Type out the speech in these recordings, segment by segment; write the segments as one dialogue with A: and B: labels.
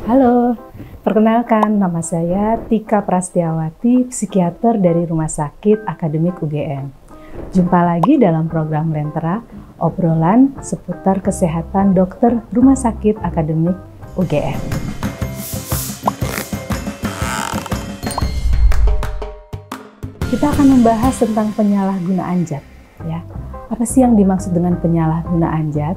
A: Halo, perkenalkan nama saya Tika Prastiawati, psikiater dari Rumah Sakit Akademik UGM. Jumpa lagi dalam program Lentera, obrolan seputar kesehatan dokter Rumah Sakit Akademik UGM. Kita akan membahas tentang penyalahgunaan zat. Ya. Apa sih yang dimaksud dengan penyalahgunaan zat?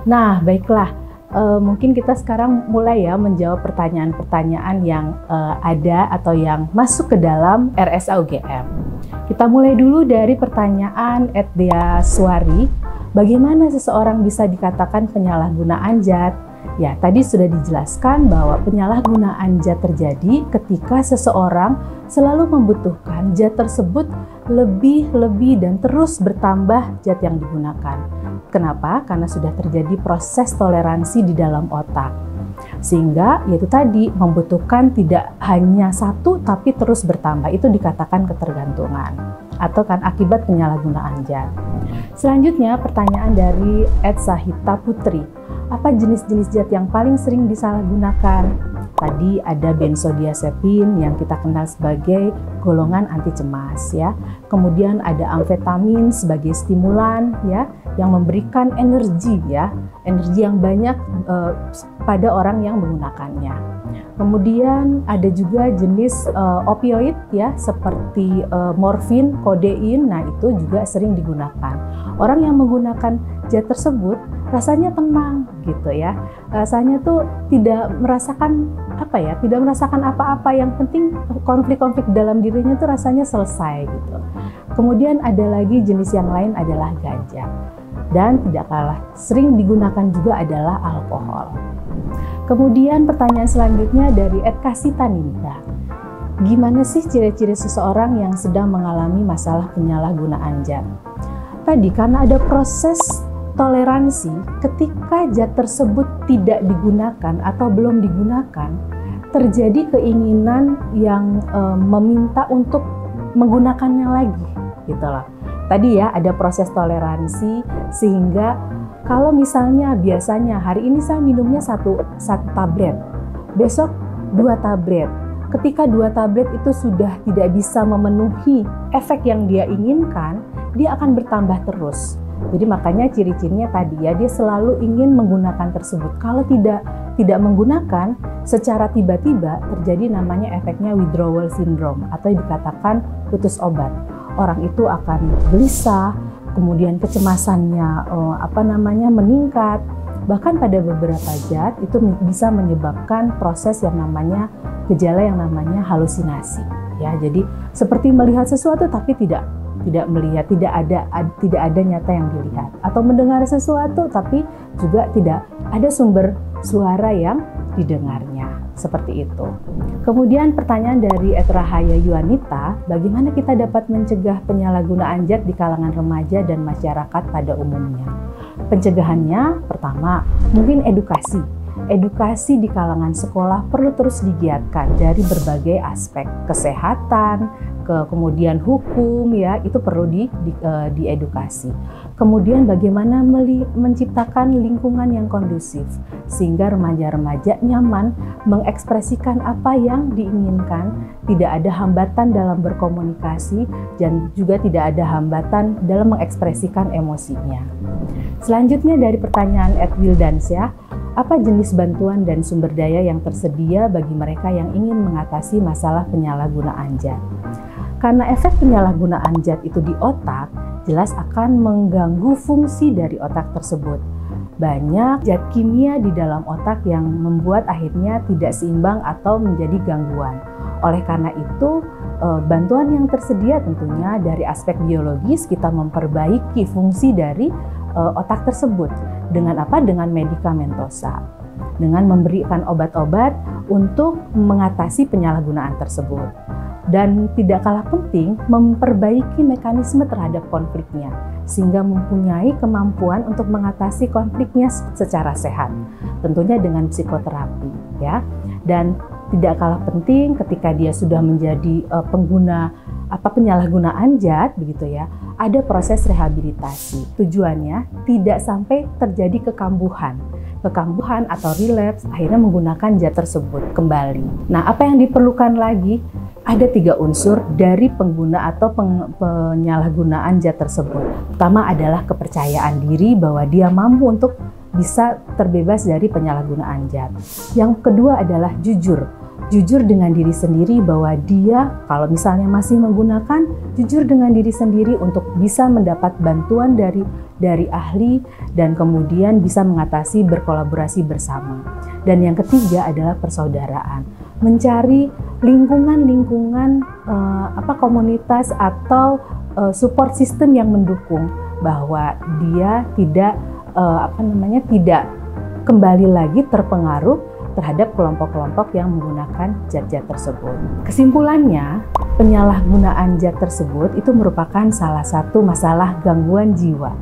A: Nah, baiklah. Mungkin kita sekarang mulai ya menjawab pertanyaan-pertanyaan yang ada atau yang masuk ke dalam RSA UGM. Kita mulai dulu dari pertanyaan Eddia Suari. Bagaimana seseorang bisa dikatakan penyalahgunaan zat? Ya, tadi sudah dijelaskan bahwa penyalahgunaan zat terjadi ketika seseorang selalu membutuhkan zat tersebut lebih dan terus bertambah zat yang digunakan. Kenapa? Karena sudah terjadi proses toleransi di dalam otak. Sehingga yaitu tadi membutuhkan tidak hanya satu tapi terus bertambah. Itu dikatakan ketergantungan atau kan akibat penyalahgunaan zat. Selanjutnya pertanyaan dari Ed Sahita Putri. Apa jenis-jenis zat yang paling sering disalahgunakan? Tadi ada benzodiazepin yang kita kenal sebagai golongan anti cemas ya. Kemudian ada amfetamin sebagai stimulan ya yang memberikan energi ya, energi yang banyak pada orang yang menggunakannya. Kemudian ada juga jenis opioid ya seperti morfin, kodein. Nah, itu juga sering digunakan. Orang yang menggunakan zat tersebut rasanya tenang gitu ya. Rasanya tuh tidak merasakan apa-apa, yang penting konflik-konflik dalam dirinya tuh rasanya selesai gitu. Kemudian ada lagi jenis yang lain adalah ganja. Dan tidak kalah sering digunakan juga adalah alkohol. Kemudian pertanyaan selanjutnya dari Ed Kasita Ninda. Gimana sih ciri-ciri seseorang yang sedang mengalami masalah penyalahgunaan zat? Tadi karena ada proses toleransi ketika zat tersebut tidak digunakan atau belum digunakan, terjadi keinginan yang meminta untuk menggunakannya lagi gitu loh. Tadi ya ada proses toleransi sehingga kalau misalnya biasanya hari ini saya minumnya satu tablet, besok 2 tablet. Ketika 2 tablet itu sudah tidak bisa memenuhi efek yang dia inginkan, dia akan bertambah terus. Jadi makanya ciri-cirinya tadi ya dia selalu ingin menggunakan tersebut. Kalau tidak menggunakan secara tiba-tiba terjadi namanya efeknya withdrawal syndrome atau dikatakan putus obat. Orang itu akan gelisah, kemudian kecemasannya meningkat. Bahkan pada beberapa zat itu bisa menyebabkan proses yang namanya gejala yang namanya halusinasi. Ya, jadi seperti melihat sesuatu tapi tidak melihat, tidak ada nyata yang dilihat, atau mendengar sesuatu tapi juga tidak ada sumber suara yang didengarnya. Seperti itu. Kemudian pertanyaan dari Etrahaya Yuanita, bagaimana kita dapat mencegah penyalahgunaan zat di kalangan remaja dan masyarakat pada umumnya? Pencegahannya pertama, mungkin edukasi. Edukasi di kalangan sekolah perlu terus digiatkan dari berbagai aspek kesehatan, kemudian hukum ya, itu perlu diedukasi. Kemudian bagaimana menciptakan lingkungan yang kondusif sehingga remaja-remaja nyaman mengekspresikan apa yang diinginkan, tidak ada hambatan dalam berkomunikasi dan juga tidak ada hambatan dalam mengekspresikan emosinya. Selanjutnya dari pertanyaan Ed Wildansyah, apa jenis bantuan dan sumber daya yang tersedia bagi mereka yang ingin mengatasi masalah penyalahgunaan zat? Karena efek penyalahgunaan zat itu di otak, jelas akan mengganggu fungsi dari otak tersebut. Banyak zat kimia di dalam otak yang membuat akhirnya tidak seimbang atau menjadi gangguan. Oleh karena itu, bantuan yang tersedia tentunya dari aspek biologis kita memperbaiki fungsi dari otak tersebut. Dengan apa? Dengan medikamentosa. Dengan memberikan obat-obat untuk mengatasi penyalahgunaan tersebut. Dan tidak kalah penting memperbaiki mekanisme terhadap konfliknya sehingga mempunyai kemampuan untuk mengatasi konfliknya secara sehat, tentunya dengan psikoterapi ya. Dan tidak kalah penting ketika dia sudah menjadi pengguna penyalahgunaan zat begitu ya, ada proses rehabilitasi. Tujuannya tidak sampai terjadi kekambuhan atau relapse, akhirnya menggunakan zat tersebut kembali. Nah, apa yang diperlukan lagi? Ada 3 unsur dari pengguna atau penyalahgunaan zat tersebut. Pertama adalah kepercayaan diri bahwa dia mampu untuk bisa terbebas dari penyalahgunaan zat. Yang kedua adalah jujur dengan diri sendiri bahwa dia kalau misalnya masih menggunakan, jujur dengan diri sendiri untuk bisa mendapat bantuan dari ahli dan kemudian bisa mengatasi, berkolaborasi bersama. Dan yang ketiga adalah persaudaraan, mencari lingkungan komunitas atau support system yang mendukung bahwa dia tidak tidak kembali lagi terpengaruh terhadap kelompok-kelompok yang menggunakan zat-zat tersebut. Kesimpulannya, penyalahgunaan zat tersebut itu merupakan salah satu masalah gangguan jiwa,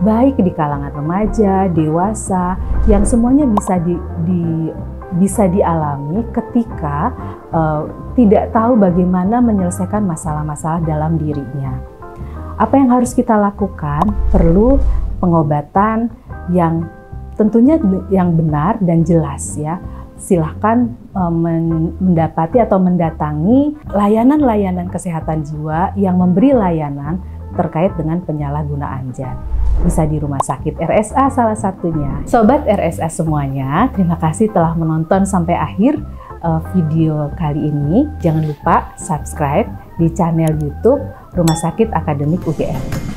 A: baik di kalangan remaja, dewasa, yang semuanya bisa dialami ketika tidak tahu bagaimana menyelesaikan masalah-masalah dalam dirinya. Apa yang harus kita lakukan? Perlu pengobatan yang tentunya yang benar dan jelas ya. Silahkan mendapati atau mendatangi layanan-layanan kesehatan jiwa yang memberi layanan terkait dengan penyalahgunaan zat. Bisa di rumah sakit RSA salah satunya. Sobat RSA semuanya, terima kasih telah menonton sampai akhir video kali ini. Jangan lupa subscribe di channel YouTube Rumah Sakit Akademik UGM.